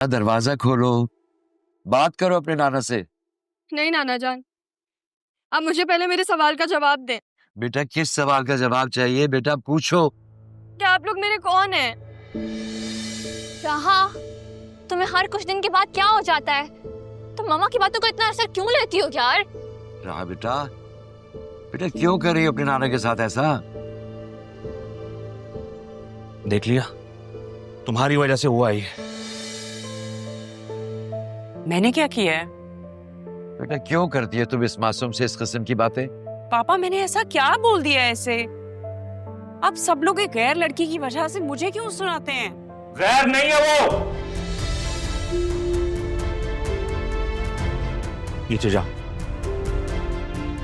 दरवाजा खोलो, बात करो अपने नाना से। नहीं नाना जान, आप मुझे पहले मेरे सवाल का जवाब दें। बेटा किस सवाल का जवाब चाहिए? बेटा पूछो। क्या आप लोग मेरे कौन हैं? राहा, तुम्हें हर कुछ दिन के बाद क्या हो जाता है? तुम मामा की बातों को इतना असर क्यों लेती हो यार? रहा बेटा, बेटा क्यों कर रही हो अपने नाना के साथ ऐसा? देख लिया, तुम्हारी वजह से हुआ ही। मैंने क्या किया है? बेटा क्यों करती है तुम इस मासूम से इस किस्म की बातें? पापा मैंने ऐसा क्या बोल दिया ऐसे? आप सब लोग एक गैर लड़की की वजह से मुझे क्यों सुनाते हैं? गैर नहीं है वो। नीचे जाओ,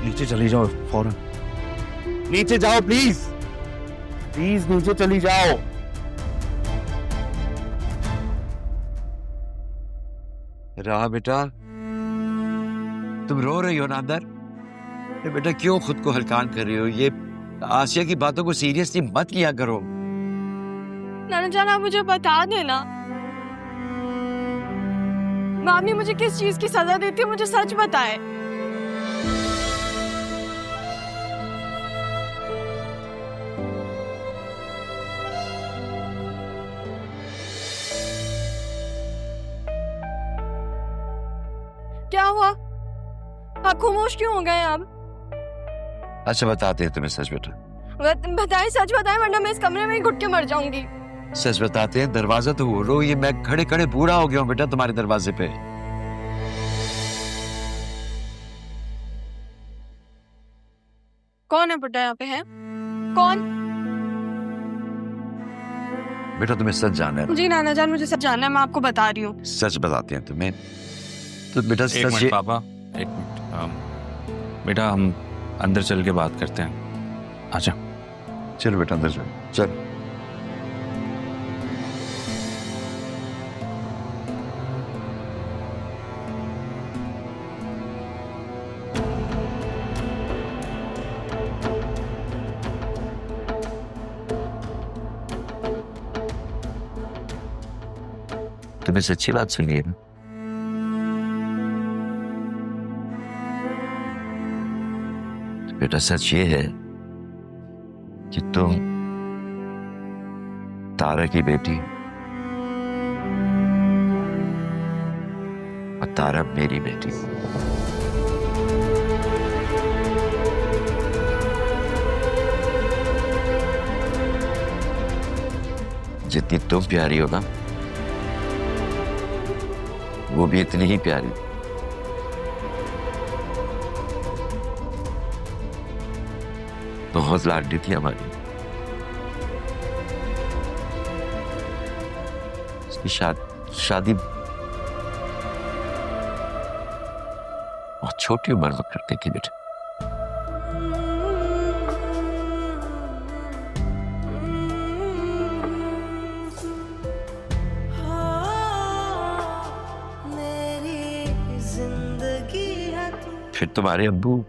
नीचे चली जाओ फौरन। नीचे जाओ प्लीज, प्लीज नीचे चली जाओ। रहा बेटा, तुम रो रही हो ना अंदर? बेटा क्यों खुद को हलकान कर रही हो? ये आसिया की बातों को सीरियसली मत लिया करो। नाना जान आप मुझे बता देना, मामी मुझे किस चीज की सजा देती है, मुझे सच बताए। क्या हुआ? आप खामोश क्यों हो गए आप? अच्छा बताते हैं तुम्हें सच बेटा। बताएं, सच बताएं वरना मैं इस कमरे में ही घुट के मर जाऊंगी। सच बताते हैं, दरवाजा तो खोलो। ये मैं खड़े खड़े बूढ़ा हो गया हूँ बेटा तुम्हारे दरवाजे पे। कौन है बुड्ढा यहाँ पे है? कौन? बेटा तुम्हें सच जानना है? जी नाना जान मुझे सब जानना है, मैं आपको बता रही हूँ। सच बताते हैं तुम्हें। तो बेटा एक सच मिनट पापा, एक मिनट। बेटा हम अंदर चल के बात करते हैं, आजा। चल बेटा अंदर चल चल। तुम्हें सच्ची बात सुनिए ना, बेटा सच ये है कि तुम तारा की बेटी और तारा मेरी बेटी। जितनी तुम प्यारी हो ना, वो भी इतनी ही प्यारी। बहुत लाडली थी हमारी। उसकी शादी बहुत छोटी उम्र में करती थी बेटा। फिर तुम्हारे अब्बू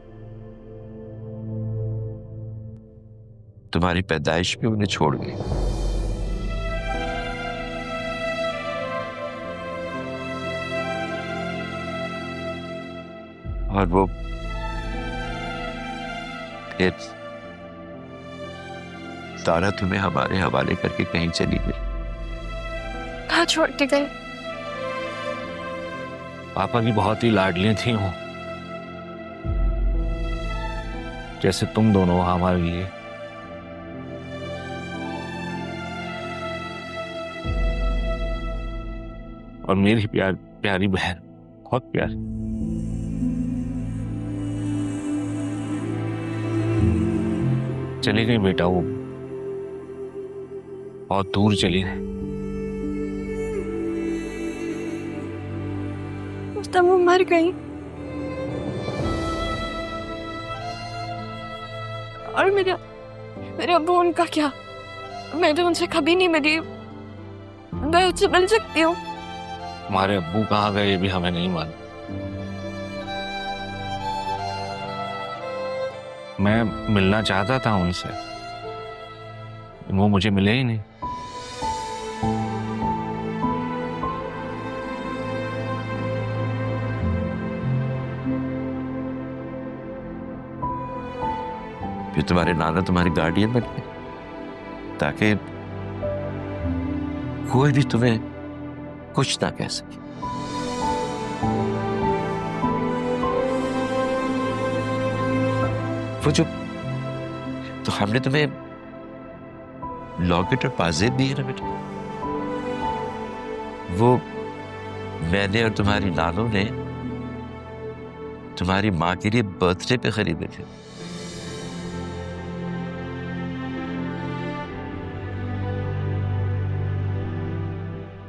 तुम्हारी पैदाइश में उन्हें छोड़ गए। और वो फिर तारा तुम्हें हमारे हवाले करके कहीं चली गई। कहाँ छोड़ के गए? पापा की बहुत ही लाडली थी वो, जैसे तुम दोनों हमारे लिए। और मेरी प्यारी बहन, बहुत प्यारी। चली गई बेटा, वो बहुत दूर चली गई। उस टाइम वो मर गई और मेरे अब्बू, उनका क्या? मैं तो उनसे कभी नहीं मिली, मैं उससे मिल सकती हूँ? हमारे अब्बू कहाँ गए ये भी हमें नहीं मालूम। मैं मिलना चाहता था उनसे, वो मुझे मिले ही नहीं। फिर तुम्हारे नाना तुम्हारे गार्डियन बन गए ताकि कोई भी तुम्हें कुछ ना कह सके। वो जो तो हमने तुम्हें लॉकेट और पाजेब दिए ना बेटा, वो मैंने और तुम्हारी नानों ने तुम्हारी माँ के लिए बर्थडे पे खरीदे थे।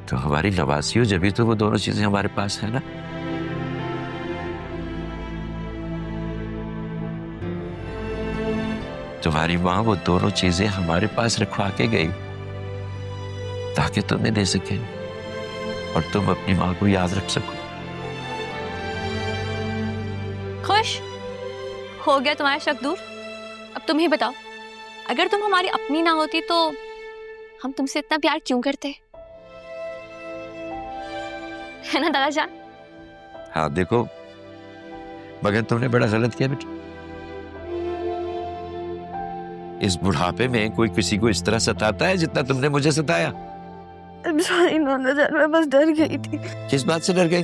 तो हमारी नवासी हो जब भी तो वो दोनों चीजें हमारे पास है ना। तुम्हारी माँ वो दोनों चीजें हमारे पास रखवा के गई ताकि तुम्हें दे सके और तुम अपनी माँ को याद रख सको। खुश हो गया तुम्हारा शक दूर? अब तुम ही बताओ, अगर तुम हमारी अपनी ना होती तो हम तुमसे इतना प्यार क्यों करते? है ना दादा जान? हाँ देखो, मगर तुमने बड़ा गलत किया बेटा। इस बुढ़ापे में कोई किसी को इस तरह सताता है जितना तुमने मुझे सताया। सॉरी नाना जान, मैं बस डर गई थी। किस बात से डर गई?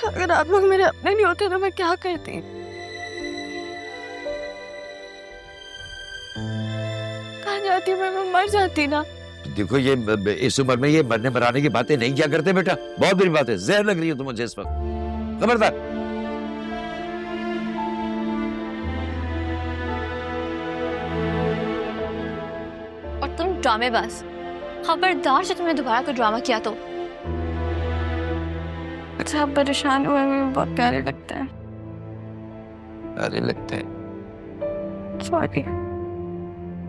अगर आप लोग मेरे अपने नहीं होते तो मैं क्या करती? कहाँ जाती मैं मर जाती ना। देखो ये इस उम्र में ये मरने मराने की बातें नहीं किया करते बेटा, बहुत बुरी बात है। जहर लग रही हो तुम मुझे इस वक्त, खबरदार। और तुम ड्रामेबाज, खबरदार से तुमने दोबारा कोई ड्रामा किया तो। अच्छा आप परेशान हुए मुझे बहुत प्यारे लगता है। अरे लगता है। सॉरी।